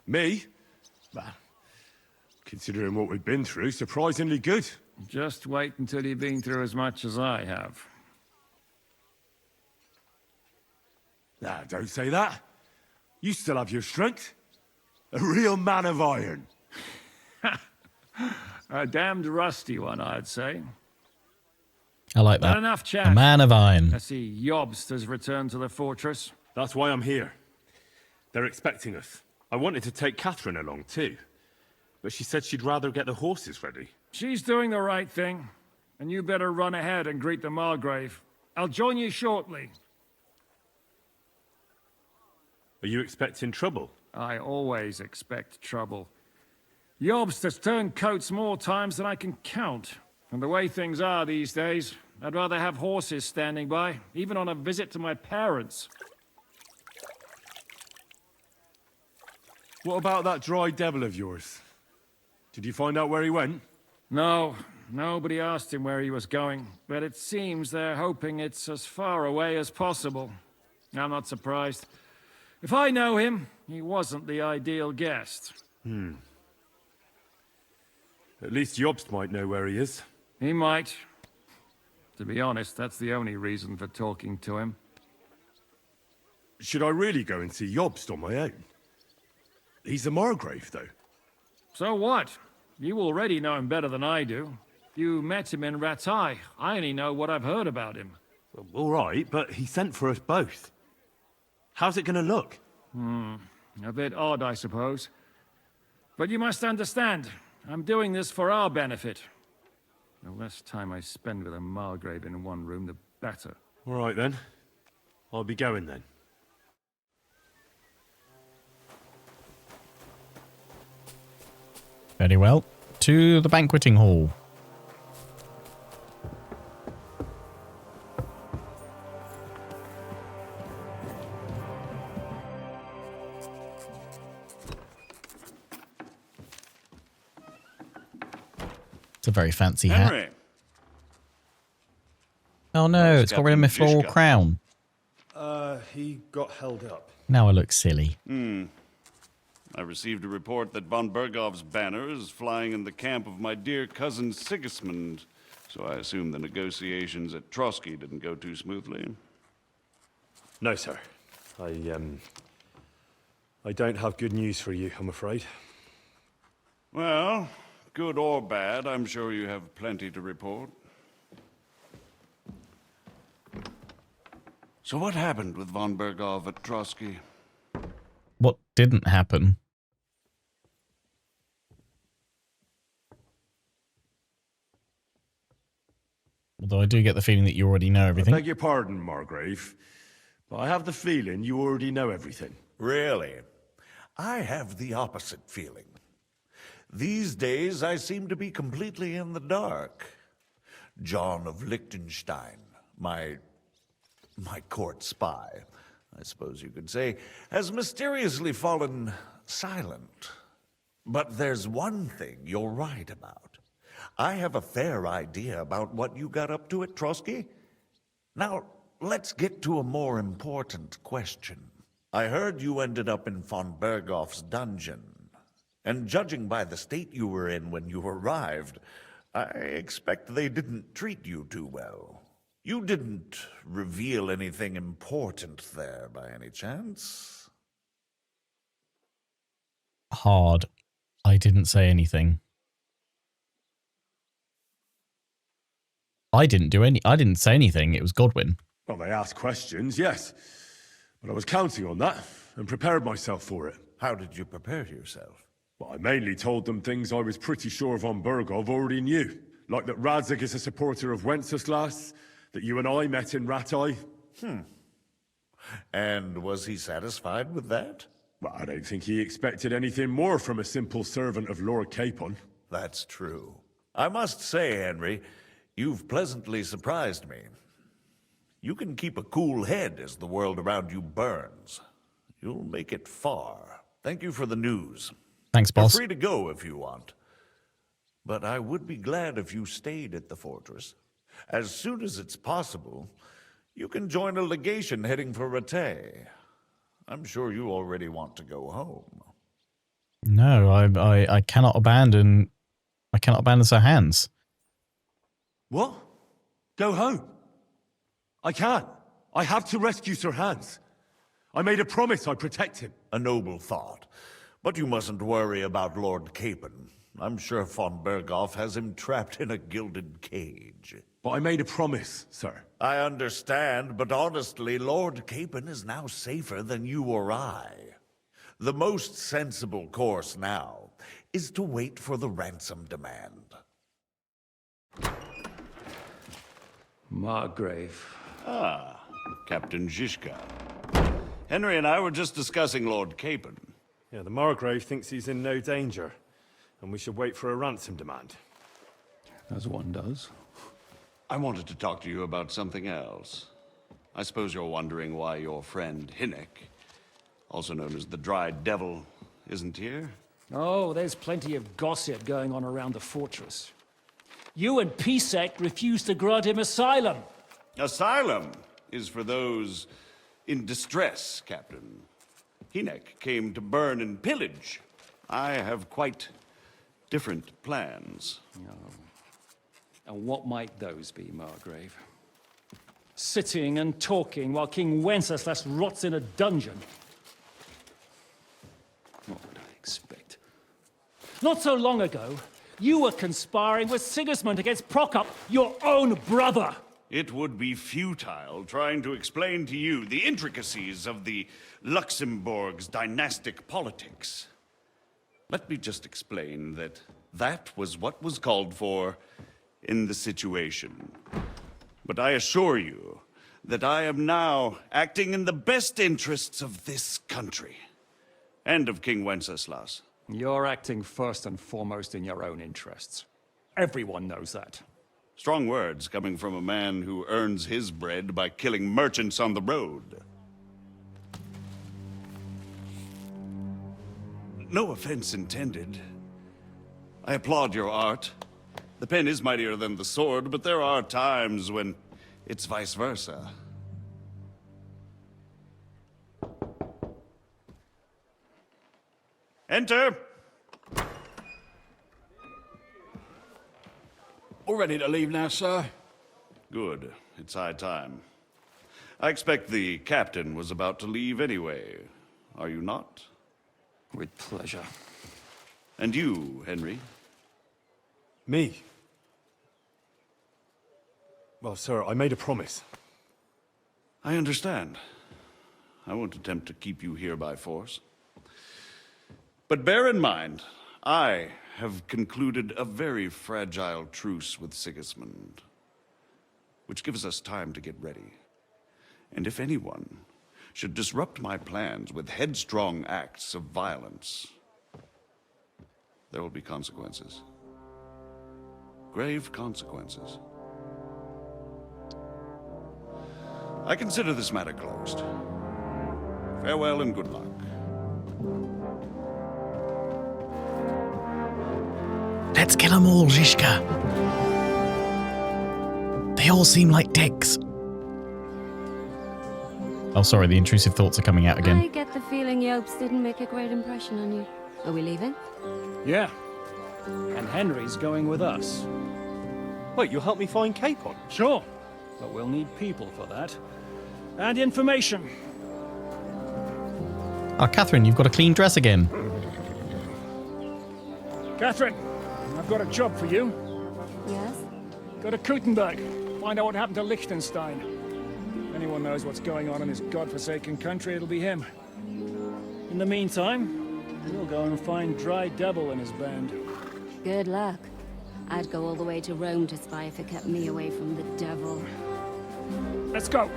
Me? Well, considering what we've been through, surprisingly good. Just wait until you've been through as much as I have. Nah, don't say that. You still have your strength. A real man of iron. A damned rusty one, I'd say. I like But that. enough chat. A man of iron. I see Jobst has returned to the fortress. That's why I'm here. They're expecting us. I wanted to take Catherine along too, but she said she'd rather get the horses ready. She's doing the right thing, and you better run ahead and greet the Margrave. I'll join you shortly. Are you expecting trouble? I always expect trouble. Jobst has turned coats more times than I can count. And the way things are these days, I'd rather have horses standing by, even on a visit to my parents. What about that dry devil of yours? Did you find out where he went? No, nobody asked him where he was going, but it seems they're hoping it's as far away as possible. I'm not surprised. If I know him, he wasn't the ideal guest. At least Jobst might know where he is. He might. To be honest, that's the only reason for talking to him. Should I really go and see Jobst on my own? He's a Margrave, though. So what? You already know him better than I do. You met him in Ratai. I only know what I've heard about him. Well, all right, but he sent for us both. How's it going to look? A bit odd, I suppose. But you must understand, I'm doing this for our benefit. The less time I spend with a Margrave in one room, the better. All right, then. I'll be going, then. Very well. To the banqueting hall. It's a very fancy hat. Henry. Oh no, it's got rid of my Captain floral Jishka. crown. He got held up. Now I look silly. I received a report that von Bergov's banner is flying in the camp of my dear cousin Sigismund, so I assume the negotiations at Trotsky didn't go too smoothly. No, sir. I don't have good news for you, I'm afraid. Well, good or bad, I'm sure you have plenty to report. So what happened with von Bergov at Trotsky? What didn't happen? Although I do get the feeling that you already know I everything. beg your pardon, Margrave, but I have the feeling you already know everything. Really? I have the opposite feeling. These days, I seem to be completely in the dark. John of Liechtenstein, my court spy, I suppose you could say, has mysteriously fallen silent. But there's one thing you're right about. I have a fair idea about what you got up to at Trotsky. Now, let's get to a more important question. I heard you ended up in von Berghoff's dungeon. And judging by the state you were in when you arrived, I expect they didn't treat you too well. You didn't reveal anything important there by any chance? Hard. I didn't say anything. I didn't say anything. It was Godwin. Well, they asked questions, yes. But I was counting on that and prepared myself for it. How did you prepare yourself? Well, I mainly told them things I was pretty sure von Bergov already knew. Like that Radzig is a supporter of Wenceslas, that you and I met in Ratai. And was he satisfied with that? Well, I don't think he expected anything more from a simple servant of Lord Capon. That's true. I must say, Henry, you've pleasantly surprised me. You can keep a cool head as the world around you burns. You'll make it far. Thank you for the news. Thanks, boss. You're free to go if you want. But I would be glad if you stayed at the fortress. As soon as it's possible, you can join a legation heading for Rattay. I'm sure you already want to go home. No, I cannot abandon Sir Hans. What? Go home? I can't. I have to rescue Sir Hans. I made a promise I'd protect him. A noble thought. But you mustn't worry about Lord Capon. I'm sure von Berghoff has him trapped in a gilded cage. But I made a promise, sir. I understand, but honestly, Lord Capon is now safer than you or I. The most sensible course now is to wait for the ransom demand. Margrave. Ah, Captain Zizka. Henry and I were just discussing Lord Capon. Yeah, the Margrave thinks he's in no danger, and we should wait for a ransom demand. As one does. I wanted to talk to you about something else. I suppose you're wondering why your friend Hinnek, also known as the Dried Devil, isn't here? Oh, there's plenty of gossip going on around the fortress. You and Pisek refused to grant him asylum. Asylum is for those in distress, Captain. Hinnek came to burn and pillage. I have quite different plans. Oh. And what might those be, Margrave? Sitting and talking while King Wenceslas rots in a dungeon. What would I expect? Not so long ago, you were conspiring with Sigismund against Prokop, your own brother. It would be futile trying to explain to you the intricacies of the Luxembourg's dynastic politics. Let me just explain that that was what was called for in the situation. But I assure you that I am now acting in the best interests of this country and of King Wenceslas. You're acting first and foremost in your own interests. Everyone knows that. Strong words coming from a man who earns his bread by killing merchants on the road. No offense intended. I applaud your art. The pen is mightier than the sword, but there are times when it's vice versa. Enter! All ready to leave now, sir? Good. It's high time. I expect the captain was about to leave anyway. Are you not? With pleasure. And you, Henry? Me? Well, sir, I made a promise. I understand. I won't attempt to keep you here by force. But bear in mind, I have concluded a very fragile truce with Sigismund, which gives us time to get ready. And if anyone should disrupt my plans with headstrong acts of violence, there will be consequences. Grave consequences. I consider this matter closed. Farewell and good luck. Let's kill them all, Zizka. They all seem like dicks. Oh, sorry, the intrusive thoughts are coming out again. I get the feeling Jobst didn't make a great impression on you. Are we leaving? Yeah. And Henry's going with us. Wait, you'll help me find Capon? Sure. But we'll need people for that. And information. Oh, Catherine, you've got a clean dress again. Catherine, I've got a job for you. Yes? Go to Kuttenberg. Find out what happened to Liechtenstein. If anyone knows what's going on in this godforsaken country, it'll be him. In the meantime, we'll go and find Dry Devil and his band. Good luck. I'd go all the way to Rome to spy if it kept me away from the devil. Let's go.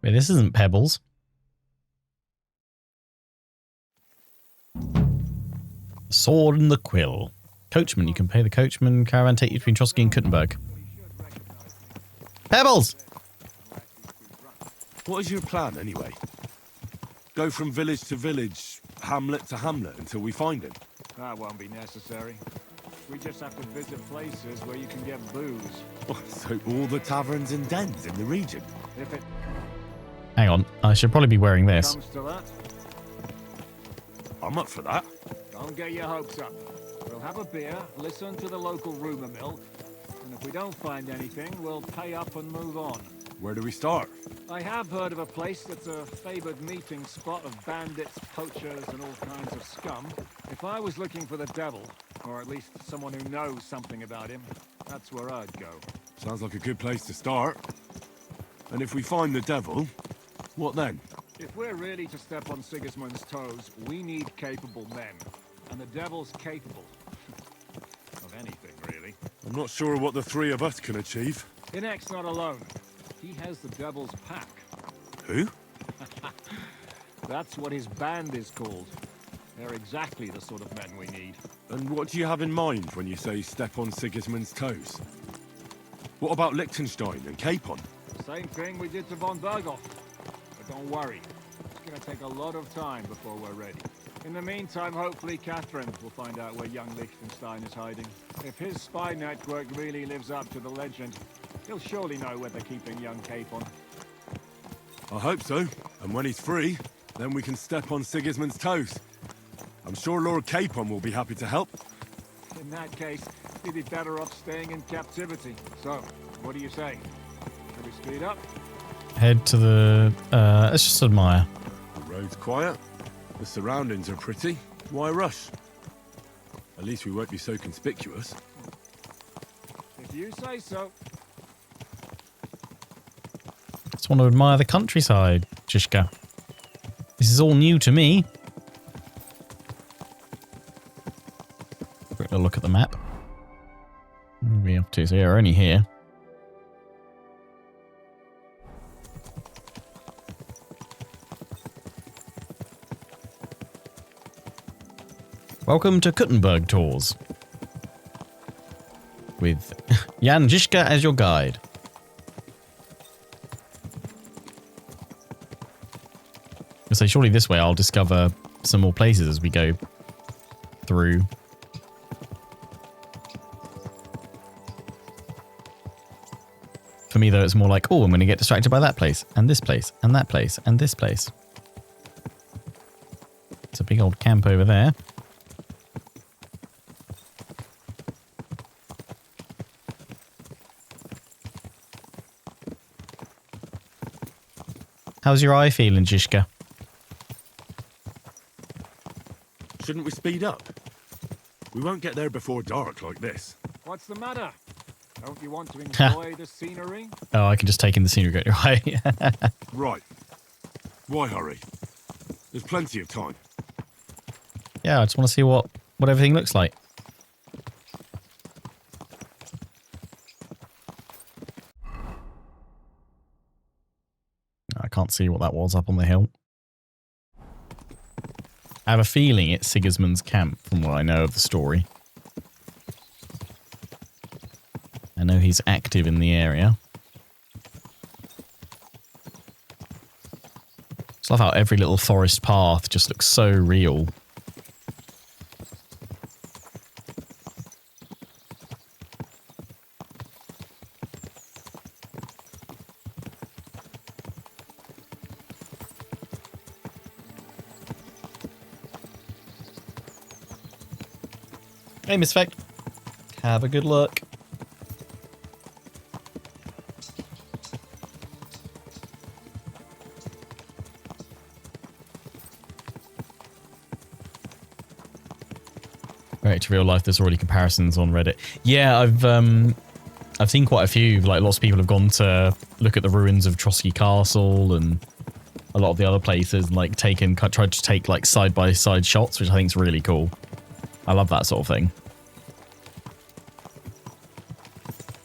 Wait, this isn't Pebbles. Sword and the Quill. Coachman, you can pay the coachman. Caravan take you between Trotsky and Kuttenberg. Pebbles! What is your plan, anyway? Go from village to village, hamlet to hamlet, until we find him? That won't be necessary. We just have to visit places where you can get booze. Oh, so all the taverns and dens in the region? If it Hang on, I should probably be wearing this. comes to that, I'm up for that. don't get your hopes up. We'll have a beer, listen to the local rumor mill, and if we don't find anything, we'll pay up and move on. Where do we start? I have heard of a place that's a favored meeting spot of bandits, poachers, and all kinds of scum. If I was looking for the devil, or at least someone who knows something about him, that's where I'd go. Sounds like a good place to start. And if we find the devil, what then? If we're really to step on Sigismund's toes, we need capable men. And the devil's capable. of anything, really. I'm not sure what the three of us can achieve. Inek's not alone. He has the devil's pack. Who? That's what his band is called. They're exactly the sort of men we need. And what do you have in mind when you say step on Sigismund's toes? What about Liechtenstein and Capon? Same thing we did to von Berghoff. But don't worry, it's gonna take a lot of time before we're ready. In the meantime, hopefully Catherine will find out where young Liechtenstein is hiding. If his spy network really lives up to the legend, he'll surely know where they're keeping young Capon. I hope so. And when he's free, then we can step on Sigismund's toes. I'm sure Lord Capon will be happy to help. In that case, he'd be better off staying in captivity. So, what do you say? Should we speed up? Head to the... let's just admire. The road's quiet. The surroundings are pretty. Why rush? At least we won't be so conspicuous. If you say so. Just want to admire the countryside, Zizka. This is all new to me. Quick little look at the map. Where are we up to? So yeah, we're only here. Welcome to Kuttenberg Tours. With Jan Zizka as your guide. So surely this way I'll discover some more places as we go through. For me though, it's more like, oh, I'm going to get distracted by that place, and this place, and that place, and this place. It's a big old camp over there. How's your eye feeling, Zizka? Shouldn't we speed up? We won't get there before dark like this. What's the matter? Don't you want to enjoy the scenery? Oh, I can just take in the scenery right. Right. Why hurry? There's plenty of time. Yeah, I just want to see what everything looks like. I can't see what that was up on the hill. I have a feeling it's Sigismund's camp from what I know of the story. I know he's active in the area. I love how every little forest path just looks so real. Hey, Miss Feck. Have a good look. Right, to real life, there's already comparisons on Reddit. Yeah, I've seen quite a few. Like, lots of people have gone to look at the ruins of Trotsky Castle and a lot of the other places, and like tried to take like side-by-side shots, which I think is really cool. I love that sort of thing.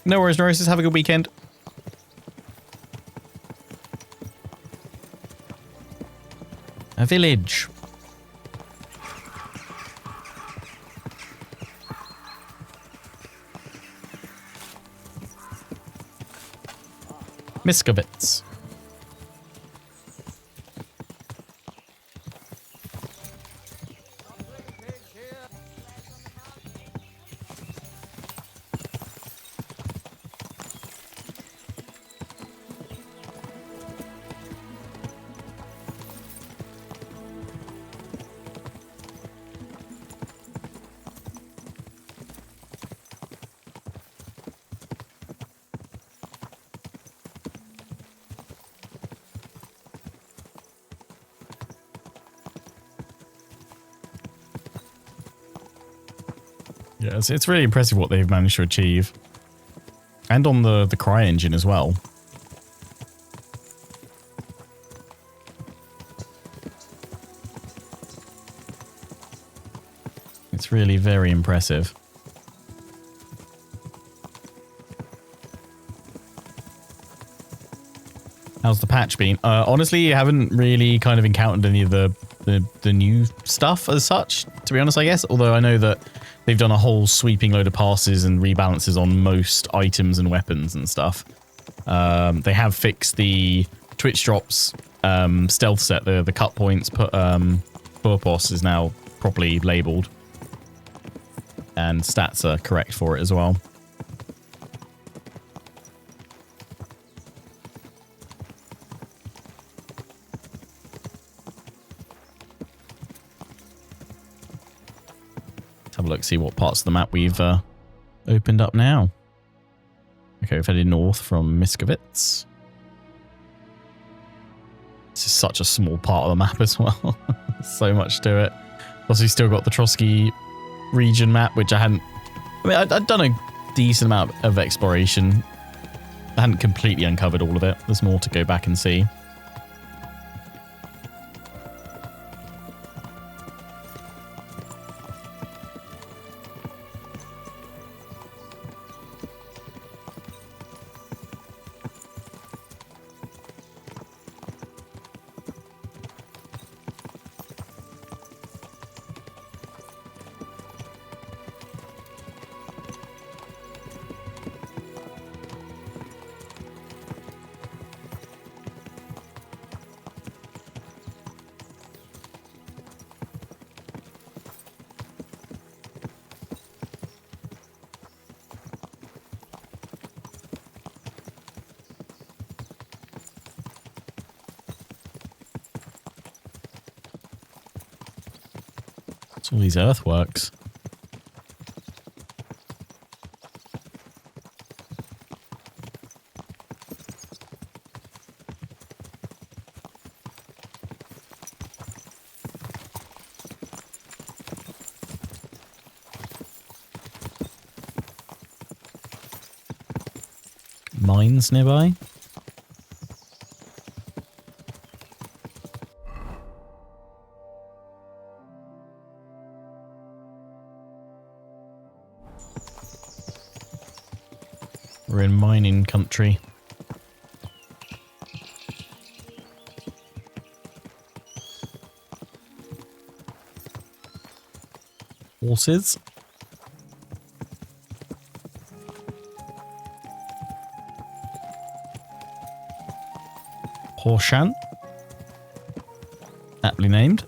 No worries, Norris. Have a good weekend. A village. Miskovitz. Yeah, it's really impressive what they've managed to achieve. And on the Cry engine as well. It's really very impressive. How's the patch been? Honestly, I haven't really kind of encountered any of the new stuff as such, to be honest, I guess. Although I know that they've done a whole sweeping load of passes and rebalances on most items and weapons and stuff. They have fixed the Twitch drops stealth set, the cut points. Purpos is now properly labeled. And stats are correct for it as well. Have a look, see what parts of the map we've opened up now. Okay, we've headed north from Miskovitz. This is such a small part of the map as well. So much to it. Also, we've still got the Trotsky region map, which I hadn't... I mean, I'd done a decent amount of exploration. I hadn't completely uncovered all of it. There's more to go back and see. It's all these earthworks. Mines nearby. We're in mining country. Horses. Horshan. Aptly named.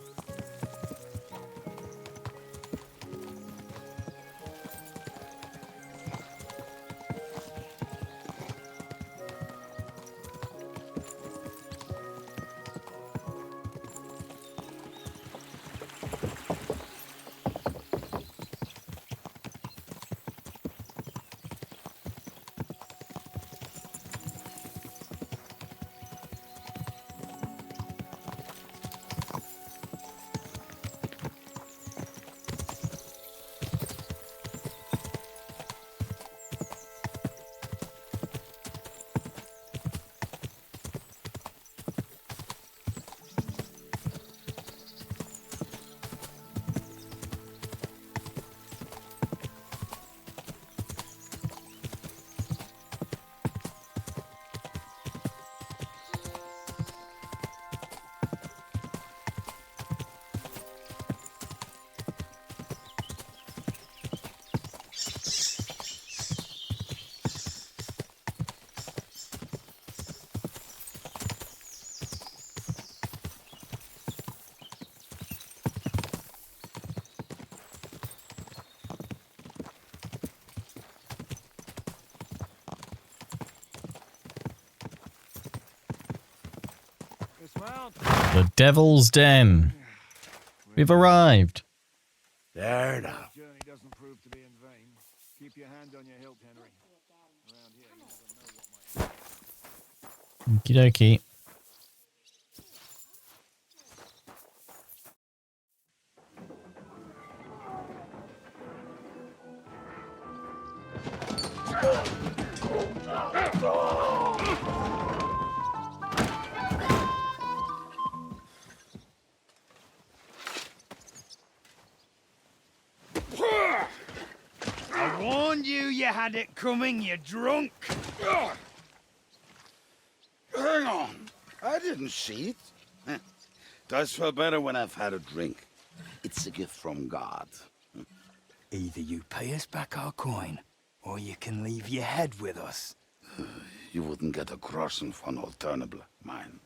The Devil's Den. We've arrived. There now. Journey doesn't prove to be in vain. Keep your hand on your hilt, Henry. Around here, you never know what might... Okie dokie. I warned you had it coming, you drunk. Hang on. I didn't see it. Does feel better when I've had a drink. It's a gift from God. Either you pay us back our coin, or you can leave your head with us. You wouldn't get a groschen von Alternable, mine.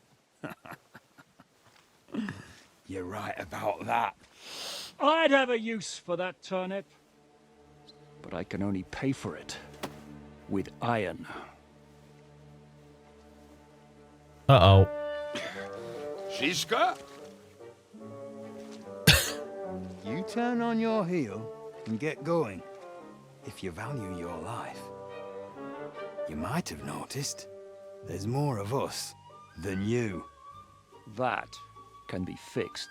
You're right about that. I'd have a use for that turnip. But I can only pay for it with iron. Uh-oh. Shiska? You turn on your heel and get going. If you value your life. You might have noticed there's more of us than you. That can be fixed.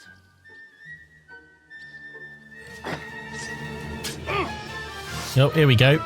Oh, here we go.